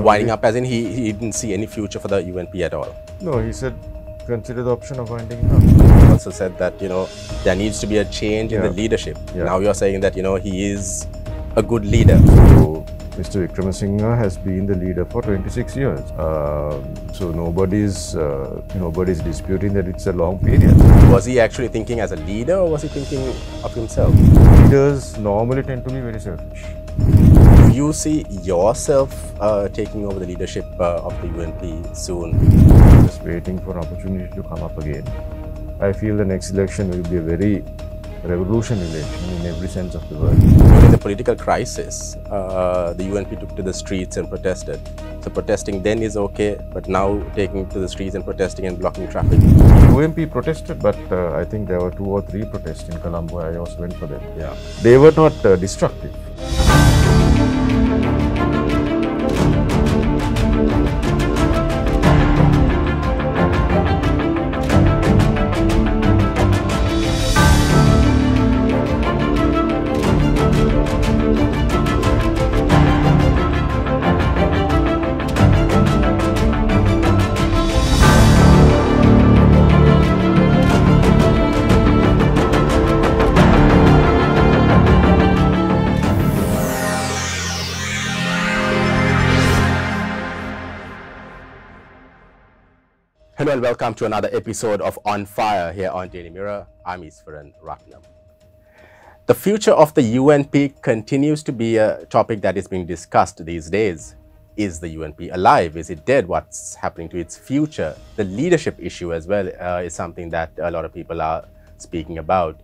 winding up as in he didn't see any future for the UNP at all. No, he said consider the option of winding it up. He also said that, there needs to be a change in the leadership. Now you're saying that, he is a good leader. So Mr. Vikramasinghe has been the leader for 26 years. So nobody's disputing that it's a long period. Was he actually thinking as a leader, or was he thinking of himself? Leaders normally tend to be very selfish. Do you see yourself taking over the leadership of the UNP soon? Just waiting for an opportunity to come up again. I feel the next election will be a very revolutionary election in every sense of the word. During the political crisis, the UNP took to the streets and protested. So protesting then is okay, but now taking to the streets and protesting and blocking traffic. UNP protested, but I think there were 2 or 3 protests in Colombo. I also went for them. Yeah. They were not destructive. Hello and welcome to another episode of On Fire here on Daily Mirror. I'm Easwaran, Rutnam. The future of the UNP continues to be a topic that is being discussed these days. Is the UNP alive? Is it dead? What's happening to its future? The leadership issue as well is something that a lot of people are speaking about.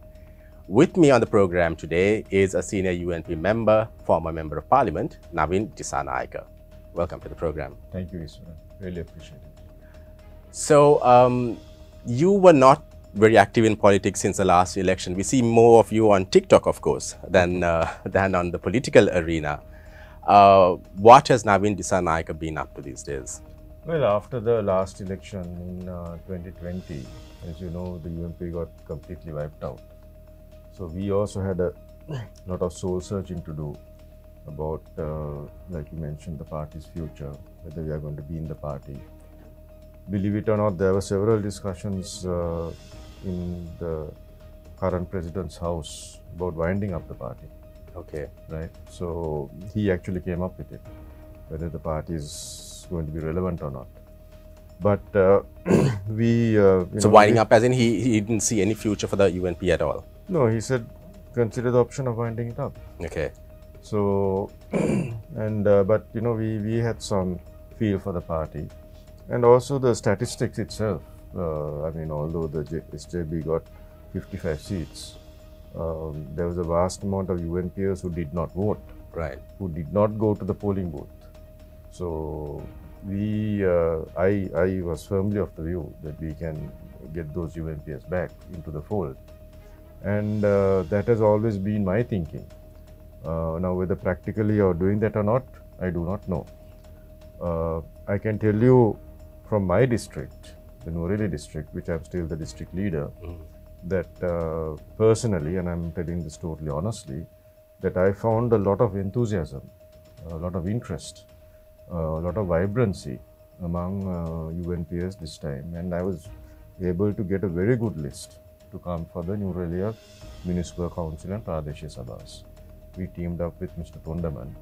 With me on the program today is a senior UNP member, former member of parliament, Navin Dissanayake. Welcome to the program. Thank you, Easwaran. Really appreciate it. So, you were not very active in politics since the last election. We see more of you on TikTok, of course, than on the political arena. What has Navin Dissanayake been up to these days? Well, after the last election in 2020, as you know, the UNP got completely wiped out. So we also had a lot of soul searching to do about, like you mentioned, the party's future, whether we are going to be in the party. Believe it or not, there were several discussions in the current president's house about winding up the party. Okay. Right. So he actually came up with it, whether the party is going to be relevant or not. But so winding up as in he didn't see any future for the UNP at all? No, he said consider the option of winding it up. Okay. So, but we had some feel for the party. And also the statistics itself, although the SJB got 55 seats, there was a vast amount of UNPers who did not vote, right? Who did not go to the polling booth. So I was firmly of the view that we can get those UNPers back into the fold. And that has always been my thinking. Now, whether practically or doing that or not, I do not know. I can tell you from my district, the Nureli district, which I'm still the district leader, that personally, and I'm telling this totally honestly, that I found a lot of enthusiasm, a lot of interest, a lot of vibrancy among UNPs this time, and I was able to get a very good list to come for the Nureli Municipal Council and Pradesh Sabhas. We teamed up with Mr. Tondaman,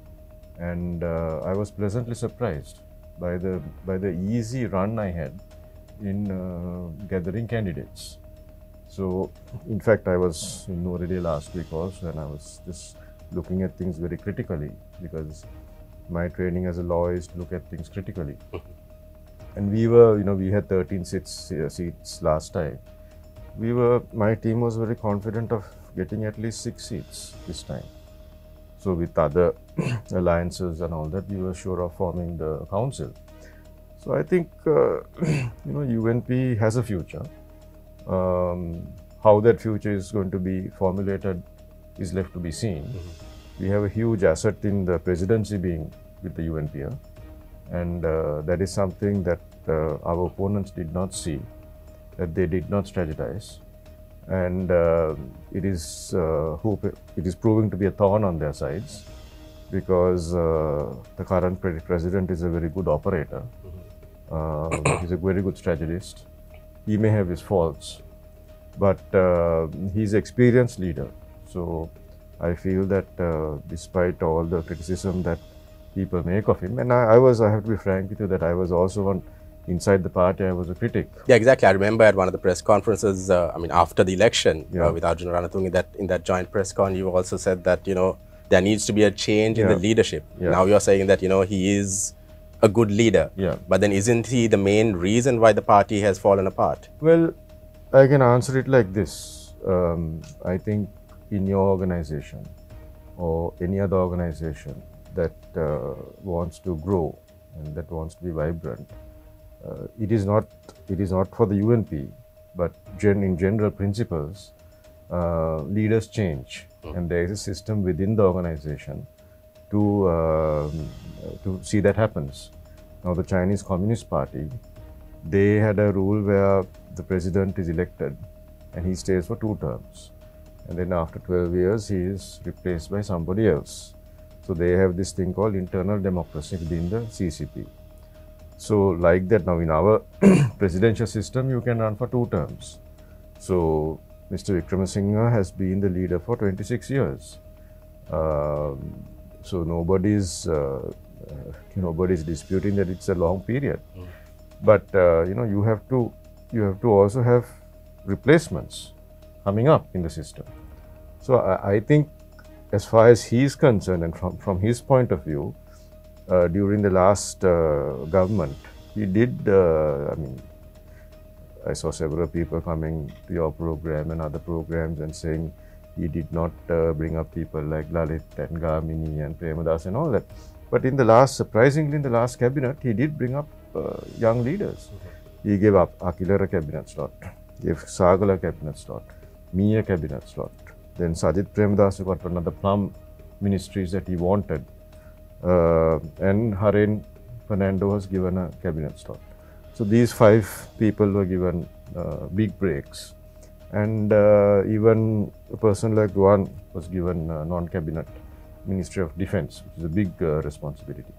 and I was pleasantly surprised by the easy run I had in gathering candidates. So, in fact, I was in Nureli last week also, and I was just looking at things very critically, because my training as a lawyer is to look at things critically. And we had 13 seats last time. My team was very confident of getting at least 6 seats this time. So with other alliances and all that, we were sure of forming the council. So I think, UNP has a future. How that future is going to be formulated is left to be seen. We have a huge asset in the presidency being with the UNP, and that is something that our opponents did not see, that they did not strategize. And it is proving to be a thorn on their sides. because the current president is a very good operator. He's a very good strategist. He may have his faults, but he's an experienced leader. So I feel that despite all the criticism that people make of him, and I have to be frank with you that I was also inside the party, I was a critic. Yeah, exactly. I remember at one of the press conferences, after the election with Arjun Ranatungi, in that joint press con, you also said that, there needs to be a change in the leadership. Now you're saying that, he is a good leader. But then isn't he the main reason why the party has fallen apart? Well, I can answer it like this. I think in your organization or any other organization that wants to grow and that wants to be vibrant, it is not for the UNP, but in general principles, leaders change, and there is a system within the organization to see that happens. Now, the Chinese Communist Party, they had a rule where the president is elected and he stays for 2 terms, and then after 12 years he is replaced by somebody else. So they have this thing called internal democracy within the CCP. So like that, now in our presidential system, you can run for 2 terms. So Mr. Wickramasinghe has been the leader for 26 years. So nobody's disputing that it's a long period. But you have to also have replacements coming up in the system. So I think, as far as he is concerned, and from his point of view, during the last government, he did, I saw several people coming to your program and other programs and saying he did not bring up people like Lalit and Gamini and Premadas and all that. But surprisingly, in the last cabinet, he did bring up young leaders. He gave up Akilera cabinet slot, gave Sagala cabinet slot, me a cabinet slot. Then Sajid Premadas got another plum ministries that he wanted. And Haren Fernando was given a cabinet slot. So these 5 people were given big breaks. And even a person like Duan was given non-cabinet Ministry of Defense, which is a big responsibility.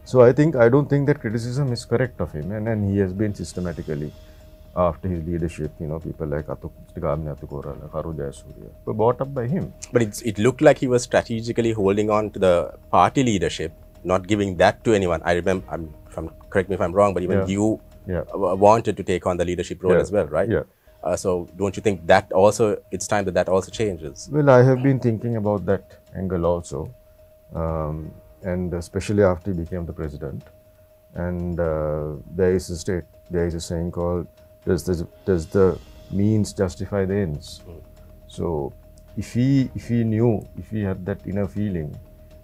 So I don't think that criticism is correct of him, and he has been systematically, after his leadership, people like Karu Jayasuriya were brought up by him. But it looked like he was strategically holding on to the party leadership, not giving that to anyone. I remember, correct me if I'm wrong, but even you wanted to take on the leadership role as well, right? So don't you think that also, it's time that also changes? Well, I have been thinking about that angle also, and especially after he became the president. And there is a saying called, does the means justify the ends? So if he had that inner feeling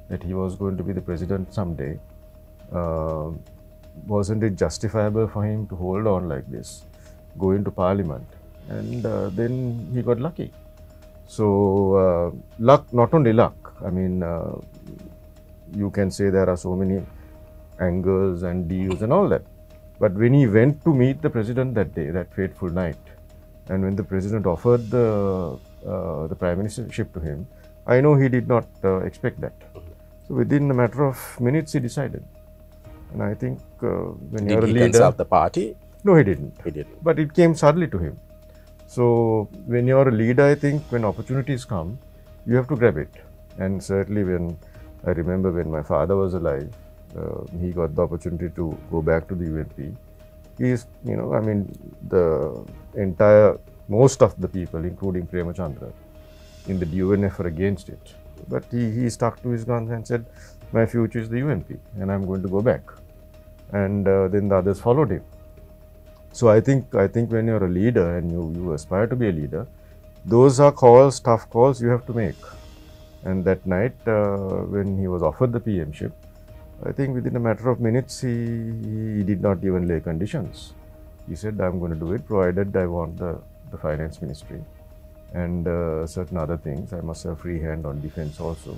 that he was going to be the president someday, wasn't it justifiable for him to hold on like this, go into parliament, and then he got lucky. So luck, not only luck, you can say there are so many angles and deals and all that. But when he went to meet the president that day, that fateful night, and when the president offered the prime ministership to him, I know he did not expect that. So within a matter of minutes, he decided. And I think when you're a leader... Did he consult the party? No, he didn't. He didn't. But it came suddenly to him. So when you're a leader, I think when opportunities come, you have to grab it. And certainly I remember when my father was alive, he got the opportunity to go back to the UNP. Most of the people, including Premachandra, in the UNF were against it. But he stuck to his guns and said, my future is the UNP and I'm going to go back. And then the others followed him. So I think when you're a leader and you aspire to be a leader, those are tough calls you have to make. And that night, when he was offered the PMship, I think within a matter of minutes, he did not even lay conditions. He said, I'm going to do it, provided I want the finance ministry and certain other things. I must have free hand on defense also.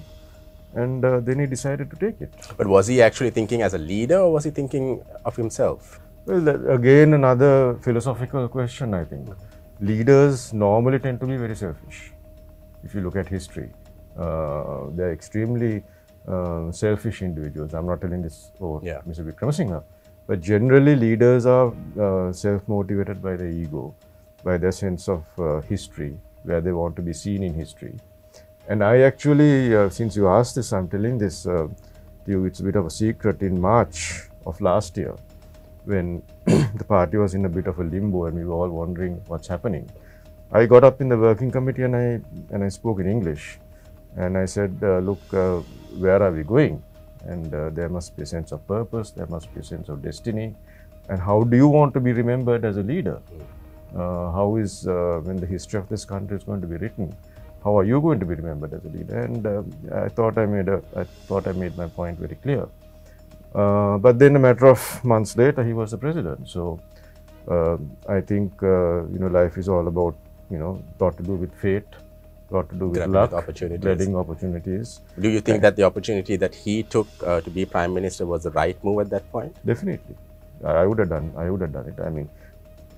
And then he decided to take it. But was he actually thinking as a leader, or was he thinking of himself? Well, again, another philosophical question, I think. Leaders normally tend to be very selfish. If you look at history, they're extremely selfish individuals. I'm not telling this over Yeah. Mr. Wickramasinghe, but generally leaders are self-motivated by their ego, by their sense of history, where they want to be seen in history. And I actually, since you asked this, I'm telling this to you, it's a bit of a secret. In March of last year, when the party was in a bit of a limbo and we were all wondering what's happening, I got up in the working committee and I spoke in English. And I said, look, where are we going? And there must be a sense of purpose, there must be a sense of destiny. And how do you want to be remembered as a leader? How is, when the history of this country is going to be written, how are you going to be remembered as a leader? And I thought I made my point very clear. But then a matter of months later, he was the president. So I think, life is all about, got to do with fate, got to do with luck, getting opportunities. Do you think that the opportunity that he took to be prime minister was the right move at that point? Definitely. I would have done it. I mean,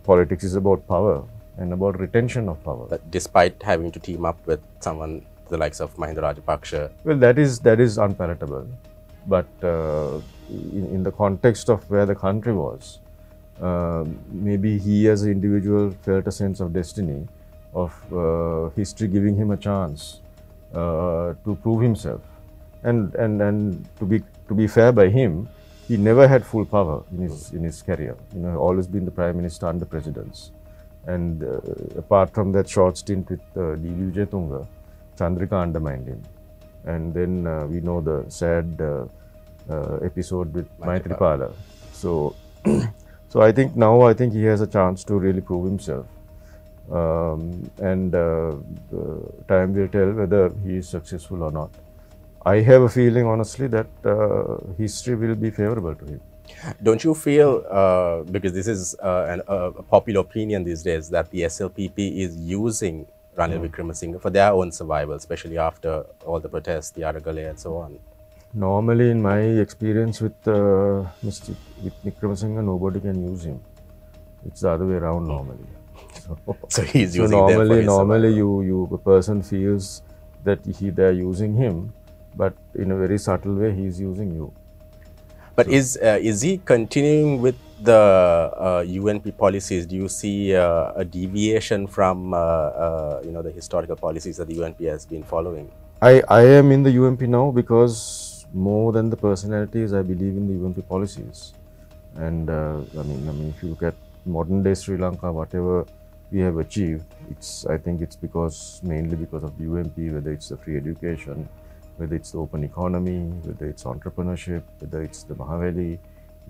politics is about power and about retention of power. But despite having to team up with someone the likes of Mahinda Rajapaksa. Well, that is unpalatable. But in the context of where the country was, maybe he as an individual felt a sense of destiny, of history giving him a chance to prove himself. And to be fair by him, he never had full power in his career. Always been the prime minister under presidents. And apart from that short stint with D.V. Wijetunga, Chandrika undermined him. And then we know the sad episode with Maithripala. So, I think he has a chance to really prove himself. And time will tell whether he is successful or not. I have a feeling, honestly, that history will be favorable to him. Don't you feel, because this is a popular opinion these days, that the SLPP is using Ranil Wickramasinghe for their own survival, especially after all the protests, the Aragale and so on? Normally, in my experience with Mr. Wickramasinghe, nobody can use him. It's the other way around normally. So he's using them for his normally a person feels that they're using him, but in a very subtle way, he's using you. But is he continuing with the UNP policies? Do you see a deviation from the historical policies that the UNP has been following? I am in the UNP now because more than the personalities, I believe in the UNP policies. And I mean, if you look at modern day Sri Lanka, whatever we have achieved, I think it's mainly because of the UNP, whether it's the free education, whether it's the open economy, whether it's entrepreneurship, whether it's the Mahaveli,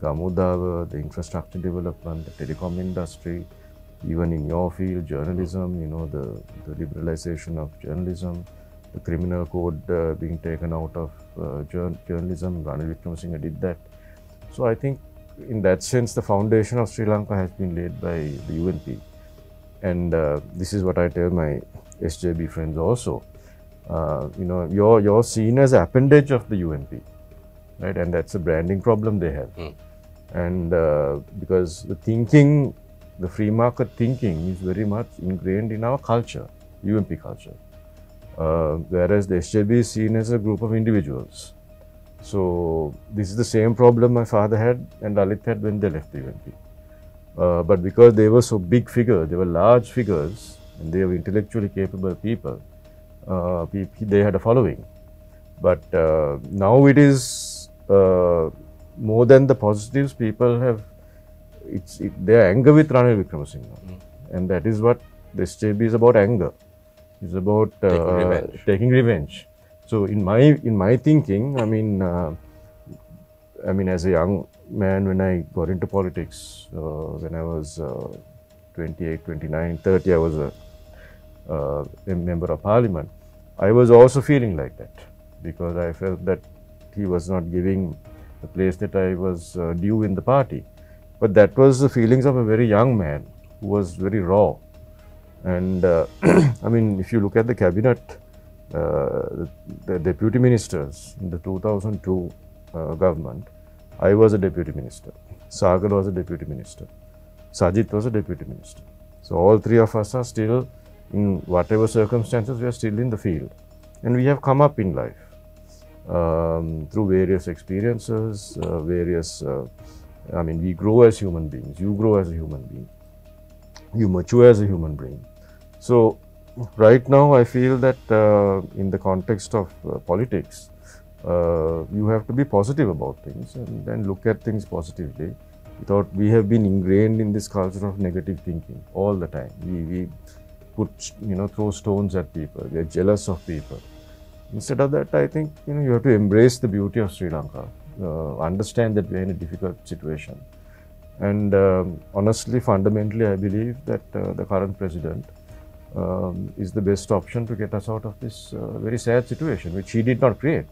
Gamudava, the infrastructure development, the telecom industry, even in your field, journalism, the liberalization of journalism, the criminal code being taken out of journalism. Ranil Wickramasinghe did that. So I think in that sense, the foundation of Sri Lanka has been laid by the UNP. And this is what I tell my SJB friends also. You're seen as appendage of the UNP, right? And that's a branding problem they have. And because the free market thinking is very much ingrained in our culture, UNP culture. Whereas the SJB is seen as a group of individuals. So this is the same problem my father had and Lalit had when they left the UNP. But because they were so big figures, they were large figures, and they were intellectually capable people, they had a following. But now it is more than the positives. People have their anger with Ranil Wickramasinghe, and that is what the SJB is about. Anger. It's about taking revenge. So in my thinking, I mean, as a young man, when I got into politics, when I was 28, 29, 30, I was a member of parliament. I was also feeling like that because I felt that he was not giving the place that I was due in the party. But that was the feelings of a very young man who was very raw. And I mean, if you look at the cabinet, the deputy ministers in the 2002 government, I was a deputy minister. Sagar was a deputy minister. Sajit was a deputy minister. So all three of us are still, in whatever circumstances, we are still in the field. And we have come up in life. through various experiences, I mean, we grow as human beings, you grow as a human being, you mature as a human being. So, right now I feel that in the context of politics, you have to be positive about things and then look at things positively. We have been ingrained in this culture of negative thinking all the time. We put, throw stones at people, we are jealous of people. Instead of that, I think, you have to embrace the beauty of Sri Lanka, understand that we are in a difficult situation. And honestly, fundamentally, I believe that the current president is the best option to get us out of this very sad situation, which he did not create.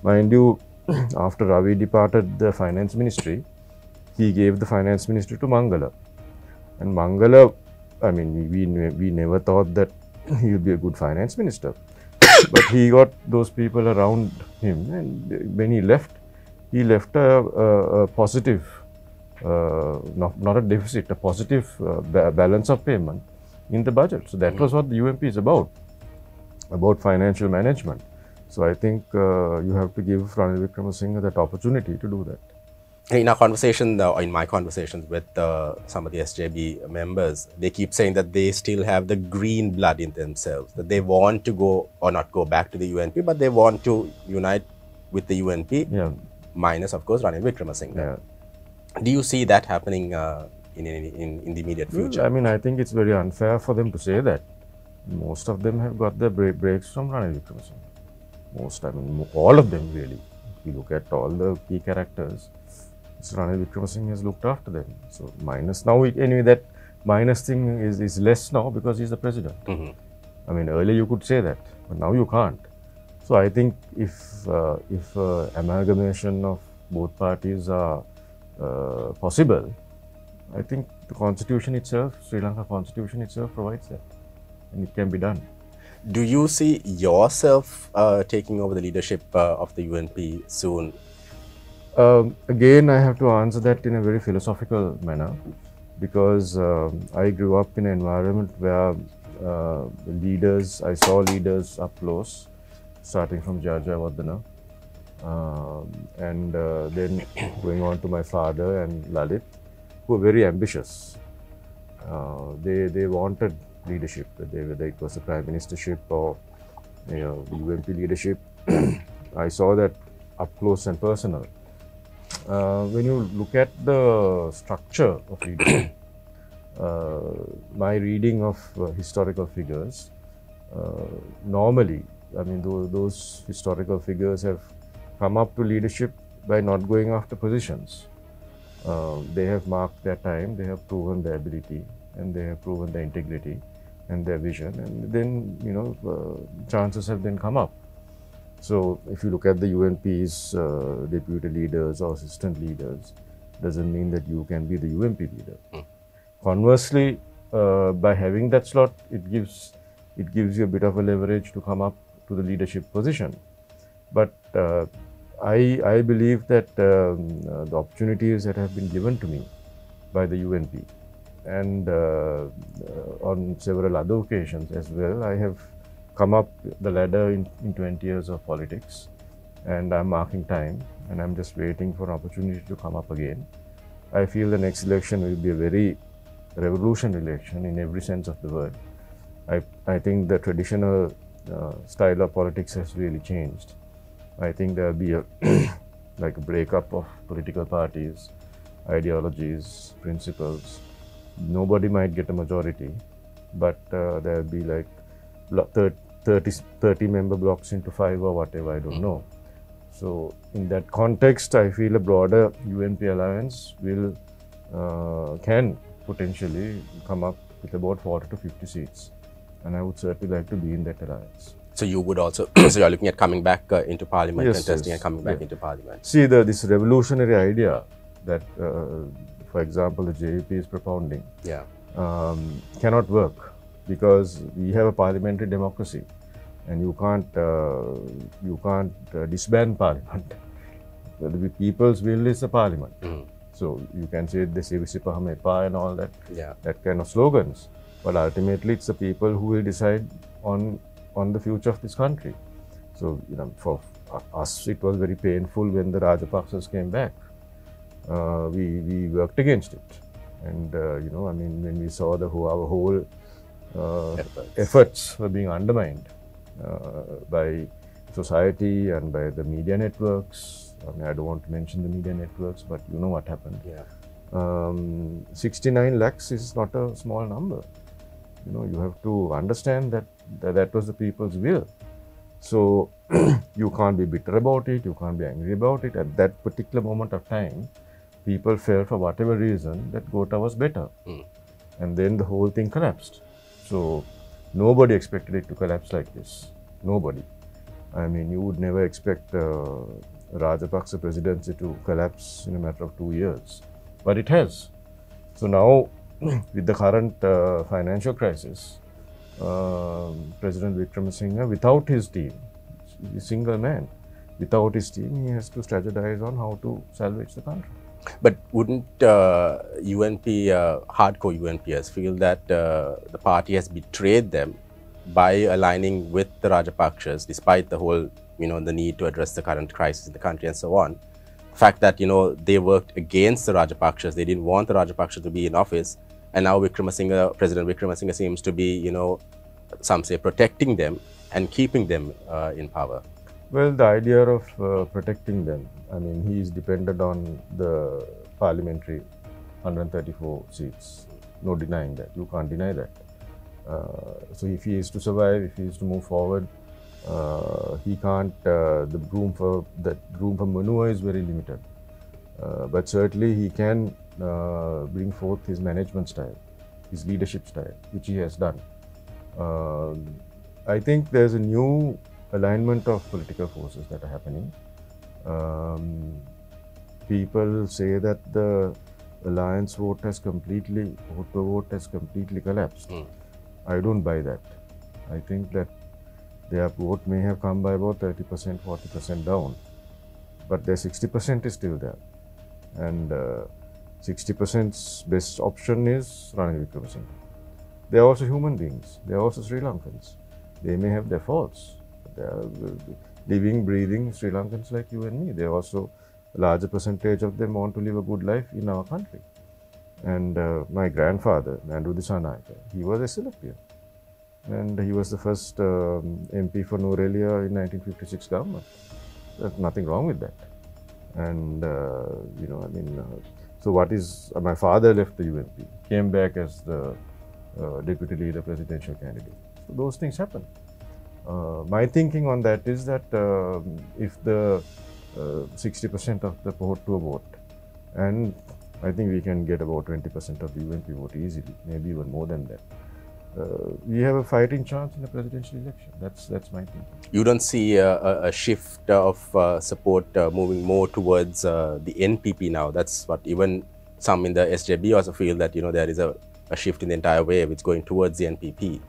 Mind you, after Ravi departed the finance ministry, he gave the finance ministry to Mangala. And Mangala, I mean, we never thought that he would be a good finance minister. But he got those people around him, and when he left a positive, not a deficit, a positive balance of payment in the budget. So that was what the UMP is about financial management. So I think you have to give Ranil Wickremesinghe that opportunity to do that. In our conversation, or in my conversations with some of the SJB members, they keep saying that they still have the green blood in themselves, that they want to go, or not go back to the UNP, but they want to unite with the UNP, minus, of course, Ranil Wickremesinghe. Yeah. Do you see that happening in the immediate future? Well, I mean, I think it's very unfair for them to say that. Most of them have got their breaks from Ranil Wickremesinghe. I mean, all of them really. If you look at all the key characters, Ranil Wickremesinghe has looked after them. So minus now, anyway, that minus thing is less now because he's the president. I mean, earlier you could say that, but now you can't. So I think if amalgamation of both parties are possible, I think the constitution itself, Sri Lanka constitution itself provides that, and it can be done. Do you see yourself taking over the leadership of the UNP soon? Again, I have to answer that in a very philosophical manner, because I grew up in an environment where I saw leaders up close, starting from Jayawardena, and then going on to my father and Lalit, who were very ambitious. They wanted leadership, whether it was the prime ministership or the UMP leadership. I saw that up close and personal. When you look at the structure of leadership, my reading of historical figures, normally, I mean, those historical figures have come up to leadership by not going after positions. They have marked their time, they have proven their ability, and they have proven their integrity and their vision, and then, chances have then come up. So, if you look at the UNP's deputy leaders or assistant leaders, doesn't mean that you can be the UMP leader. Conversely, by having that slot, it gives you a bit of a leverage to come up to the leadership position. But I believe that the opportunities that have been given to me by the UNP, and on several other occasions as well, I have come up the ladder in 20 years of politics, and I'm marking time, and I'm just waiting for an opportunity to come up again. I feel the next election will be a very revolutionary election in every sense of the word. I think the traditional style of politics has really changed. I think there will be a like a breakup of political parties, ideologies, principles. Nobody might get a majority, but there will be like 30 member blocks into 5 or whatever, I don't know. So in that context, I feel a broader UNP alliance can potentially come up with about 40 to 50 seats, and I would certainly like to be in that alliance. So you would also, so you're looking at coming back into parliament, Yes, contesting yes. and coming back into parliament. See, this revolutionary idea that, for example, the JVP is propounding, cannot work, because we have a parliamentary democracy, and you can't disband parliament. The people's will is a parliament. So you can say the Sivisipa Hamepa and all that, that kind of slogans. But ultimately, it's the people who will decide on the future of this country. So, for us, it was very painful when the Rajapaksas came back. We worked against it. And, when we saw our whole efforts were being undermined by society and by the media networks. I don't want to mention the media networks, but you know what happened. Yeah. 69 lakhs is not a small number. You have to understand that was the people's will. So you can't be bitter about it, you can't be angry about it. At that particular moment of time, people felt for whatever reason that Gota was better. And then the whole thing collapsed. So nobody expected it to collapse like this. Nobody. I mean, you would never expect Rajapaksa presidency to collapse in a matter of 2 years. But it has. So now, with the current financial crisis, President Wickremesinghe, without his team, he's a single man, without his team, he has to strategize on how to salvage the country. But wouldn't UNP, hardcore UNPs, feel that the party has betrayed them by aligning with the Rajapakshas, despite the whole, the need to address the current crisis in the country and so on? The fact that, they worked against the Rajapakshas, they didn't want the Rajapakshas to be in office, and now President Wickremesinghe seems to be, some say protecting them and keeping them in power. Well, the idea of protecting them, I mean, he is dependent on the parliamentary 134 seats. No denying that. You can't deny that. So if he is to survive, if he is to move forward, he can't. The room for maneuver is very limited. But certainly he can bring forth his management style, his leadership style, which he has done. I think there's a new alignment of political forces that are happening. People say that the alliance vote per vote has completely collapsed. I don't buy that. I think that their vote may have come by about 30%, 40% down, but their 60% is still there. And 60%'s best option is Ranil Wickremesinghe. They are also human beings. They are also Sri Lankans. They may have their faults. They are living, breathing Sri Lankans like you and me. They are also, a larger percentage of them want to live a good life in our country. And my grandfather, Navin Dissanayake, he was a Silapian. And he was the first MP for Nuwara in 1956 government. There's nothing wrong with that. And, so what is, my father left the UNP, came back as the deputy leader, presidential candidate. So those things happen. My thinking on that is that if the 60% of the vote to a vote, and I think we can get about 20% of the UNP vote easily, maybe even more than that. We have a fighting chance in the presidential election. That's my thinking. You don't see a shift of support moving more towards the NPP now. That's what even some in the SJB also feel, that there is a shift in the entire wave. It's going towards the NPP.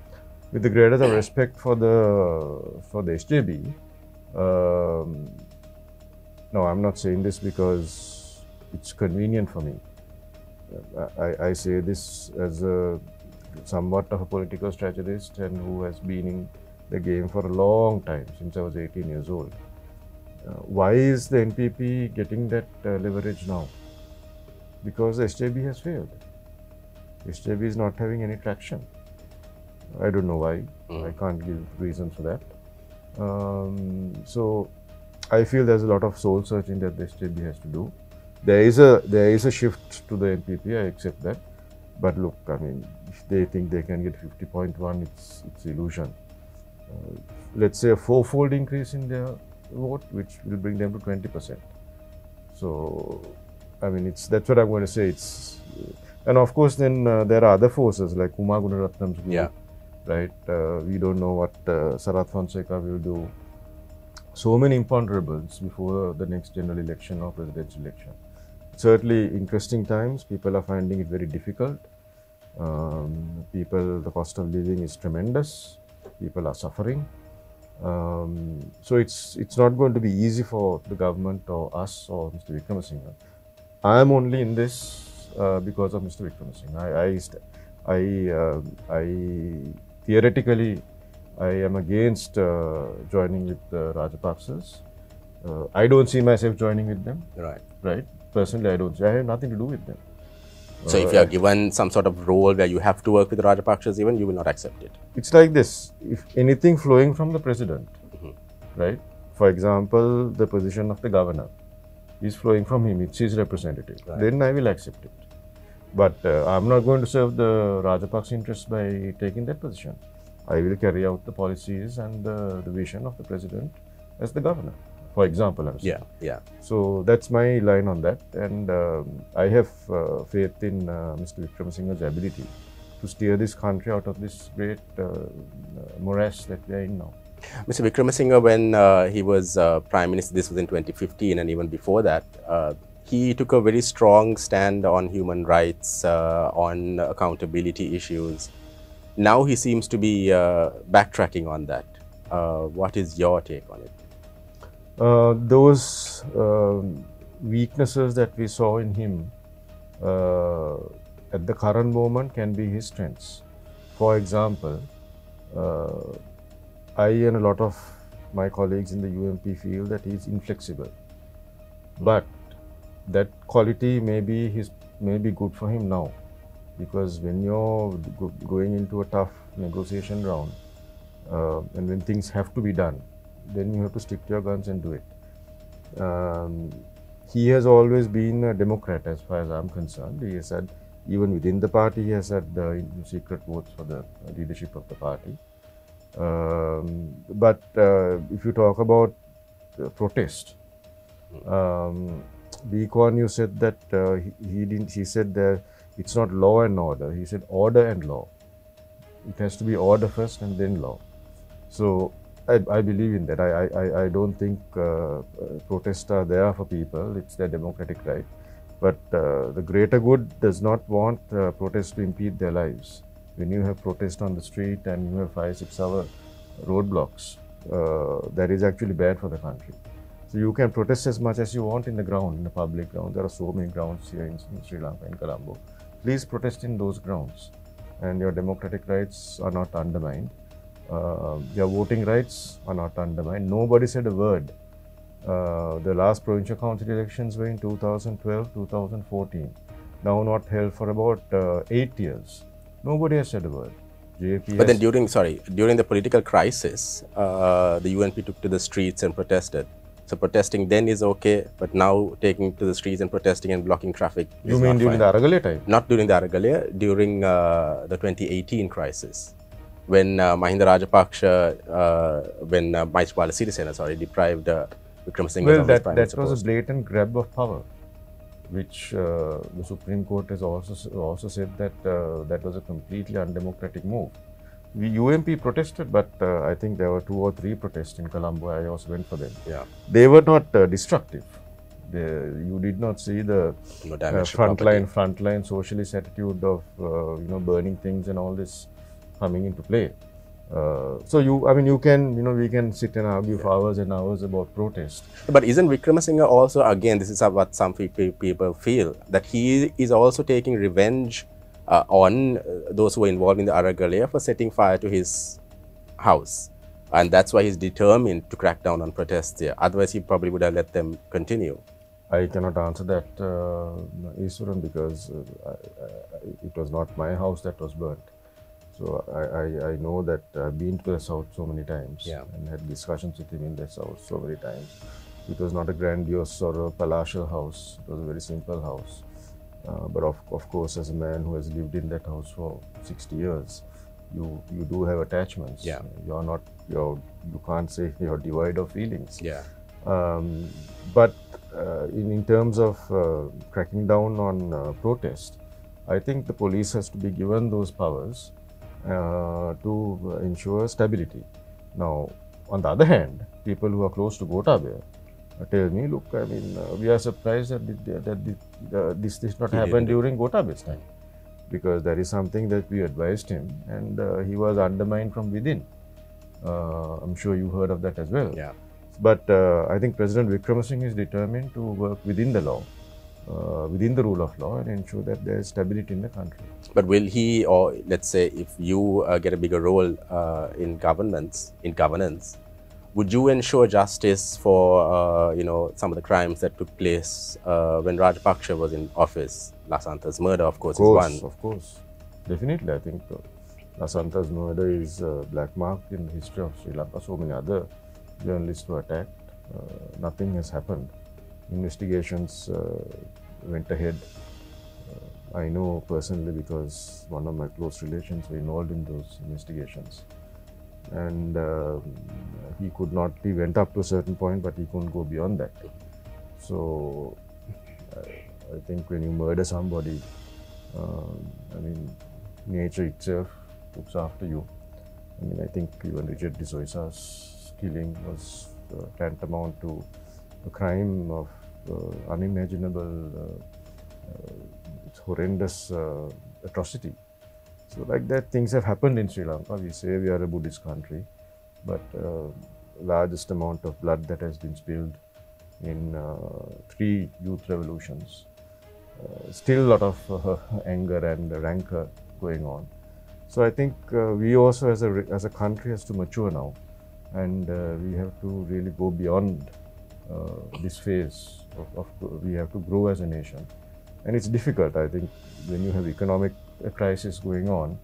With the greatest of respect for the SJB, no, I'm not saying this because it's convenient for me. I say this as somewhat of a political strategist and who has been in the game for a long time, since I was 18 years old. Why is the NPP getting that leverage now? Because the SJB has failed. SJB is not having any traction. I don't know why. I can't give reasons for that. So I feel there's a lot of soul searching that the SJB has to do. There is a shift to the NPP, I accept that. But look, I mean, if they think they can get 50.1, it's illusion. Let's say a fourfold increase in their vote, which will bring them to 20%. So, I mean, that's what I'm going to say. And of course, then there are other forces like Kumar Gunaratnam's group, right? We don't know what Sarath Fonseca will do. So many imponderables before the next general election or presidential election. Certainly interesting times. People are finding it very difficult. The cost of living is tremendous. People are suffering. So it's not going to be easy for the government or us or Mr. Wickremesinghe. I am only in this because of Mr. Wickremesinghe. I theoretically I am against joining with the Rajapaksas. I don't see myself joining with them. Right. Right. Personally, I don't. I have nothing to do with them. So if you are given some sort of role where you have to work with Rajapakshas even, you will not accept it. It's like this. If anything flowing from the president, right? For example, the position of the governor is flowing from him. It's his representative. Right. Then I will accept it. But I'm not going to serve the Rajapaksa interests by taking that position. I will carry out the policies and the vision of the president as the governor. For example, I'm saying. Yeah. So that's my line on that, and I have faith in Mr. Wickramasinghe's ability to steer this country out of this great morass that we are in now. Mr. Wickramasinghe, when he was Prime Minister, this was in 2015, and even before that, he took a very strong stand on human rights, on accountability issues. Now he seems to be backtracking on that. What is your take on it? Those weaknesses that we saw in him at the current moment can be his strengths. For example, I and a lot of my colleagues in the UMP feel that he is inflexible, but that quality may be good for him now, because when you're going into a tough negotiation round and when things have to be done, then you have to stick to your guns and do it. He has always been a Democrat as far as I'm concerned. He has had, even within the party, he has had secret votes for the leadership of the party. But if you talk about protest, Lee Kuan Yew said that he said that it's not law and order. He said order and law. It has to be order first and then law. So I believe in that. I don't think protests are there for people. It's their democratic right. But the greater good does not want protests to impede their lives. When you have protest on the street and you have 5-6 hour roadblocks, that is actually bad for the country. So you can protest as much as you want in the ground, in the public ground. There are so many grounds here in Sri Lanka, in Colombo. Please protest in those grounds, and your democratic rights are not undermined. Your voting rights are not undermined. Nobody said a word. The last provincial council elections were in 2012, 2014. Now not held for about 8 years. Nobody has said a word. JP But then during the political crisis, the UNP took to the streets and protested. So protesting then is okay, but now taking to the streets and protesting and blocking traffic is You mean during the Aragale time? Not during the Aragale, during the 2018 crisis. When Mahinda Rajapaksha, when Maithripala Sirisena, deprived Wickramasinghe of his prime minister that was post. a blatant grab of power, which the Supreme Court has also said that that was a completely undemocratic move. We UMP protested, but I think there were 2 or 3 protests in Colombo. I also went for them. Yeah. They were not destructive. You did not see the frontline socialist attitude of burning things and all this coming into play. We can sit and argue for hours and hours about protest. But isn't Wickramasinghe also, again, this is what some people feel, that he is also taking revenge on those who were involved in the Aragale for setting fire to his house. And that's why he's determined to crack down on protests there. Otherwise, he probably would have let them continue. I cannot answer that, Easwaran, because it was not my house that was burnt. So I know that I've been to the south so many times and had discussions with him in the south so many times. It was not a grandiose or a palatial house. It was a very simple house. But of course, as a man who has lived in that house for 60 years, you do have attachments. Yeah. You can't say you're devoid of feelings. Yeah. But in terms of cracking down on protest, I think the police has to be given those powers to ensure stability. Now, on the other hand, people who are close to Gotabaya tell me, look, I mean, we are surprised that this did not happen during Gotabaya's time, because that is something that we advised him, and he was undermined from within. I'm sure you heard of that as well. Yeah. But I think President Wickramasinghe is determined to work within the law within the rule of law and ensure that there is stability in the country. But will he, or let's say if you get a bigger role in governance, would you ensure justice for some of the crimes that took place when Rajapaksa was in office? Lasantha's murder, of course, is one. Of course. Definitely, I think Lasantha's murder is a black mark in the history of Sri Lanka. So many other journalists were attacked. Nothing has happened. Investigations went ahead. I know personally because one of my close relations were involved in those investigations. And he went up to a certain point, but he couldn't go beyond that. So I think when you murder somebody, I mean, nature itself looks after you. I mean, I think even Richard D'Souza's killing was tantamount to a crime of unimaginable, horrendous atrocity. So like that, things have happened in Sri Lanka. We say we are a Buddhist country, but largest amount of blood that has been spilled in 3 youth revolutions. Still a lot of anger and rancor going on. So I think we also as a country has to mature now, and we have to really go beyond this phase we have to grow as a nation. And it's difficult, I think, when you have economic crisis going on.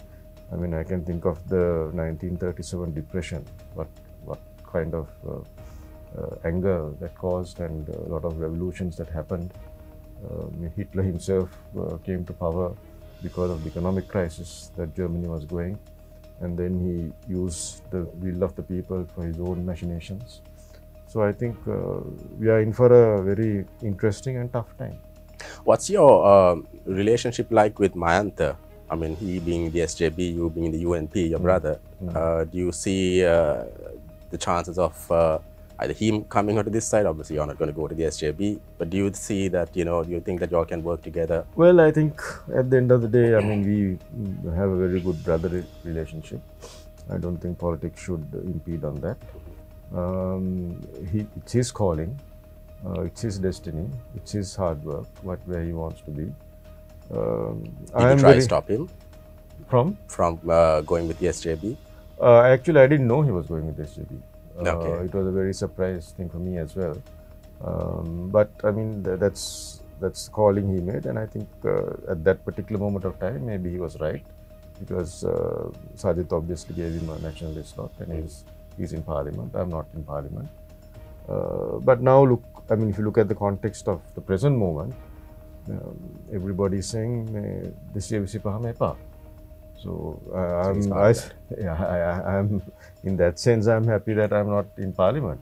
I mean, I can think of the 1937 depression, what kind of anger that caused, and a lot of revolutions that happened. Hitler himself came to power because of the economic crisis that Germany was going, and then he used the will of the people for his own machinations. So I think we are in for a very interesting and tough time. What's your relationship like with Mayantha? I mean, he being the SJB, you being the UNP, your brother. Do you see the chances of either him coming onto this side? Obviously, you're not going to go to the SJB, but do you see that, do you think that you all can work together? Well, I think at the end of the day, I mean, we have a very good brotherly relationship. I don't think politics should impede on that. It's his calling, it's his destiny, it's his hard work, where he wants to be. Did you try to stop him? From going with the SJB? Actually, I didn't know he was going with the SJB. Okay. It was a very surprise thing for me as well. But I mean, that's the calling he made, and I think at that particular moment of time, maybe he was right, because Sajid obviously gave him a nationalist slot, and he's in Parliament. I'm not in Parliament. But now look, I mean, if you look at the context of the present moment, everybody is saying this year so I'm in that sense, I'm happy that I'm not in Parliament,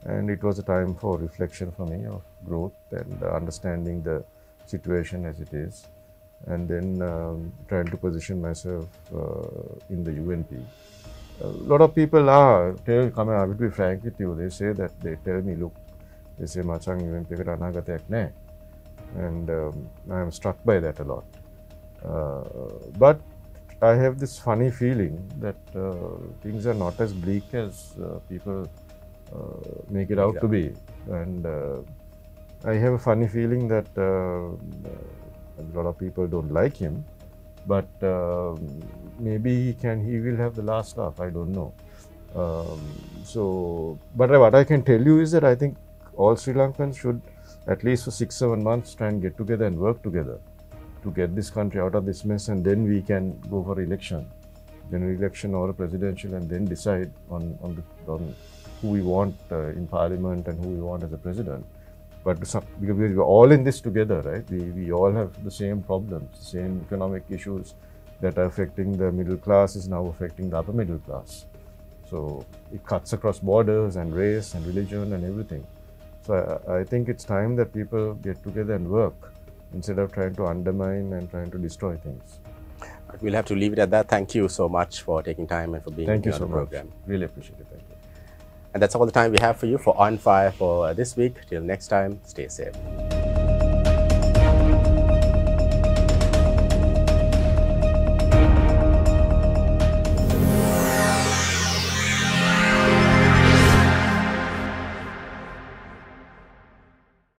and it was a time for reflection for me of growth and understanding the situation as it is, and then trying to position myself in the UNP. A lot of people I will be frank with you, they say that, they tell me, look, they say, Machang, UNP eකට අනාගතයක් නැහැ. And I am struck by that a lot. But I have this funny feeling that things are not as bleak as people make it out to be. And I have a funny feeling that a lot of people don't like him, but maybe he will have the last laugh, I don't know. But what I can tell you is that I think all Sri Lankans should, at least for 6-7 months, try and get together and work together to get this country out of this mess, and then we can go for election, general election or a presidential, and then decide on who we want in Parliament and who we want as a president. But because we're all in this together, right? We all have the same problems, the same economic issues that are affecting the middle class is now affecting the upper middle class. So it cuts across borders and race and religion and everything. So I think it's time that people get together and work instead of trying to undermine and trying to destroy things. We'll have to leave it at that. Thank you so much for taking time and for being on the program. Much. Really appreciate it. Thank you. And that's all the time we have for you for On Fire for this week. Till next time, stay safe.